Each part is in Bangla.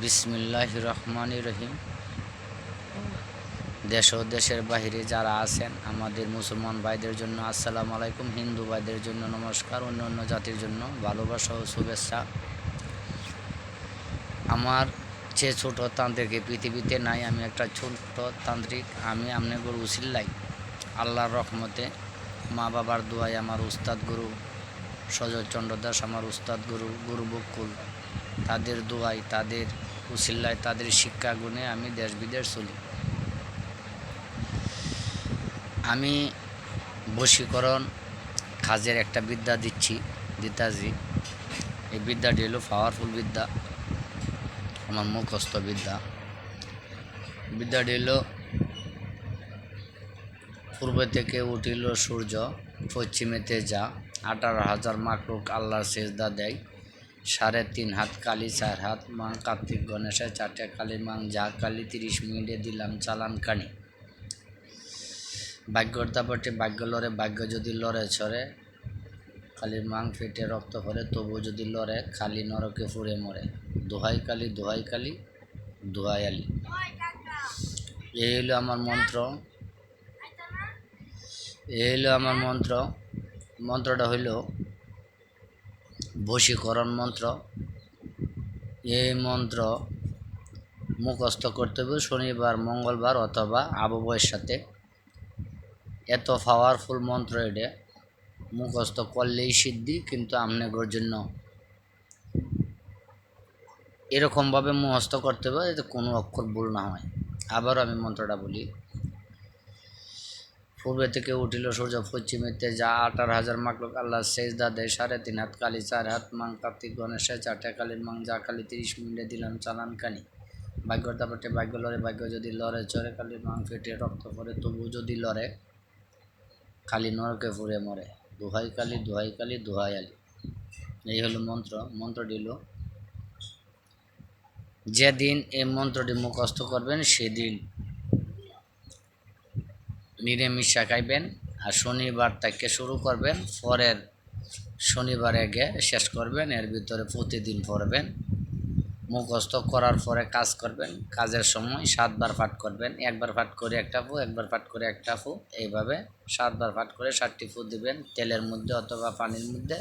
বিসমিল্লাহির রহমানির রহিম। দেশ ও দেশের বাহিরে যারা আছেন আমাদের মুসলমান ভাইদের জন্য আসসালামু আলাইকুম, হিন্দু ভাইদের জন্য নমস্কার, অন্য অন্য জাতির জন্য ভালোবাসা ও শুভেচ্ছা। আমার চেয়ে ছোট তান্ত্রিক এই পৃথিবীতে নাই। আমি একটা ছোট তান্ত্রিক। আমি আপনাদের উসিল্লাই আল্লাহর রহমতে মা বাবার দোয়ায় আমার উস্তাদ গুরু সজল চন্দ্র দাস, আমার উস্তাদ গুরু বকুল, তাদের দোয়ায়, তাদের উসিল্লায়, তাদের শিক্ষা গুণে আমি দেশ বিদেশ চলি। আমি বশীকরণ কাজের একটা বিদ্যা দিতাজি। এই বিদ্যাটি হলো পাওয়ারফুল বিদ্যা, আমার মুখস্থ বিদ্যা। বিদ্যাটি হলো পূর্ব থেকে উঠিল সূর্য, পশ্চিমেতে যা, 18,000 মাকলুক আল্লাহর সেজদা দেয়। 3.5 হাত কালি, 4 হাত মাং, কার্তিক গণেশে 4টে কালি মাং, যা কালি 30 মিনিটে দিলাম চালান কানি। ভাগ্যর দাপটে ভাগ্য লড়ে, ভাগ্য যদি লড়ে ছড়ে, কালির মাং ফেটে রক্ত ভরে, তবু যদি লড়ে খালি নরকে ফুরে মরে। দোহাই কালি, দোহাই কালি, দোহাই আলি। এই হলো আমার মন্ত্র। মন্ত্রটা হইল বশীকরণ মন্ত্র। এই মন্ত্র মুখস্থ করতে হবে শনিবার, মঙ্গলবার অথবা আবহাওয়ার সাথে। এত পাওয়ারফুল মন্ত্র, এটা মুখস্থ করলেই সিদ্ধি। কিন্তু আপনাদের জন্য এরকমভাবে মুখস্থ করতে হবে যাতে কোনো অক্ষর ভুল না হয়। আবারও আমি মন্ত্রটা বলি। পূর্বে থেকে উঠিল সূর্য, পশ্চিমেতে যা, 18,000 মাকলুক আল্লাহ সেজদা দেয়। 3.5 হাত কালি, 4 হাত মাং, কার্তিক গণেশে 4টে কালির মাং, যা কালি 30 মিনিটে দিলাম চালান কানি। ভাগ্যর দাপটে ভাগ্য লড়ে, ভাগ্য যদি লড়ে চড়ে, কালির মাং ফেটে রক্ত পড়ে, তবু যদি লড়ে খালি নরকে ফুরে মরে। দোহাই কালি, দোহাই কালি, দোহাই আলি। এই হলো মন্ত্র। মন্ত্রটি হলো, যেদিন এই মন্ত্রটি মুখস্থ করবেন সেদিন নিরামিষা খাইবেন, আর শনিবার থেকে শুরু করবেন, পরের শনিবার আগে শেষ করবেন। এর ভিতরে প্রতিদিন পড়বেন। মুখস্থ করার পরে কাজ করবেন। কাজের সময় 7 বার পাঠ করবেন। একবার পাঠ করে একটা ফু, একবার পাঠ করে একটা ফু, এইভাবে 7 বার পাঠ করে 7টি ফু দিবেন। তেলের মধ্যে অথবা পানির মধ্যে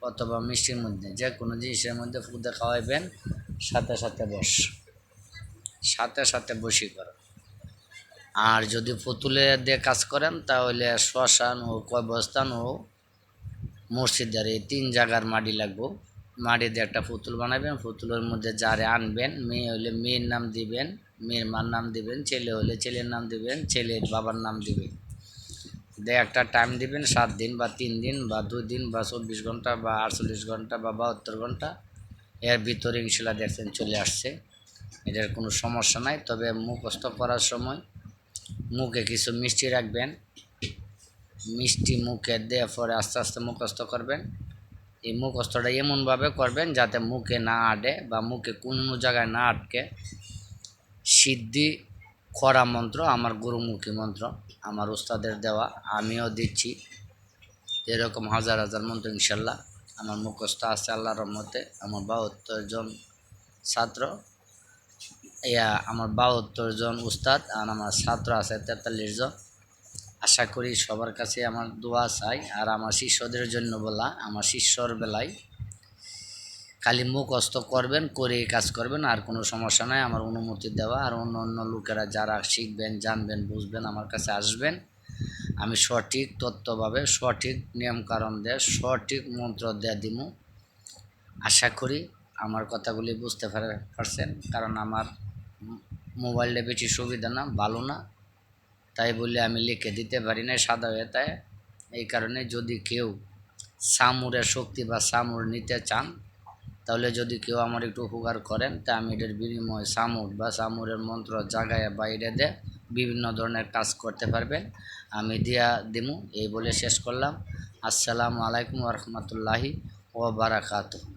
অথবা মিষ্টির মধ্যে, যে কোনো জিনিসের মধ্যে ফু দিয়ে খাওয়াইবেন। সাথে সাথে বশীকরণ। আর যদি পুতুলে দিয়ে কাজ করেন তাহলে শ্মশান ও কবরস্থান ও মসজিদের এই 3 জায়গার মাটি লাগবে। মাটি দিয়ে একটা পুতুল বানাবেন। পুতুলের মধ্যে যারে আনবেন, মেয়ে হলে মেয়ের নাম দিবেন, মেয়ের মার নাম দিবেন, ছেলে হলে ছেলের নাম দিবেন, ছেলের বাবার নাম দিবেন। দিয়ে একটা টাইম দিবেন, 7 দিন বা 3 দিন বা 2 দিন বা 24 ঘন্টা বা 48 ঘন্টা বা 72 ঘন্টা। এর ভিতরে ইনশাল্লাহ দেখছেন চলে আসছে। এটার কোনো সমস্যা নাই। তবে মুখস্থ করার সময় মুখে কিছু মিষ্টি রাখবেন। মিষ্টি মুখে দিয়ে পরে আস্তে আস্তে মুখস্থ করবেন। এই মুখস্থটা এমনভাবে করবেন যাতে মুখে না আটে বা মুখে কোনো জায়গায় না আটকে। সিদ্ধি করা মন্ত্র, আমার গুরুমুখী মন্ত্র, আমার উস্তাদের দেওয়া, আমিও দিচ্ছি। এরকম হাজার হাজার মন্ত্র ইনশাল্লাহ আমার মুখস্থ আছে আল্লাহর রহমতে। আমার 72 জন ছাত্র, আমার 72 জন উস্তাদ, আর আমার ছাত্র আছে 43 জন। আশা করি সবার কাছে আমার দোয়া চাই। আর আমার শিষ্যদের জন্য বলা, আমার শিষ্যর বেলায় খালি মুখস্থ করবেন, করে কাজ করবেন, আর কোনো সমস্যা নাই। আমার অনুমতি দেওয়া। আর অন্য অন্য লোকেরা যারা শিখবেন, জানবেন, বুঝবেন, আমার কাছে আসবেন। আমি সঠিক তত্ত্বভাবে, সঠিক নিয়মকানুন দিয়ে, সঠিক মন্ত্র দিয়ে দিব। আশা করি আমার কথাগুলি বুঝতে পারছেন। কারণ আমার মোবাইলটা বেশি সুবিধা না, ভালো না, তাই বলে আমি লিখে দিতে পারি না সাদা হয়ে। তাই এই কারণে যদি কেউ সামুরের শক্তি বা সামুর নিতে চান, তাহলে যদি কেউ আমার একটু উপকার করেন, তা আমি এটার বিনিময়ে সামুর বা সামুরের মন্ত্র জাগায় বাইরে দিয়ে বিভিন্ন ধরনের কাজ করতে পারবেন। আমি দিয়া দিমু। এই বলে শেষ করলাম। আসসালামু আলাইকুম ওয়া রাহমাতুল্লাহি ওয়া বারাকাতুহু।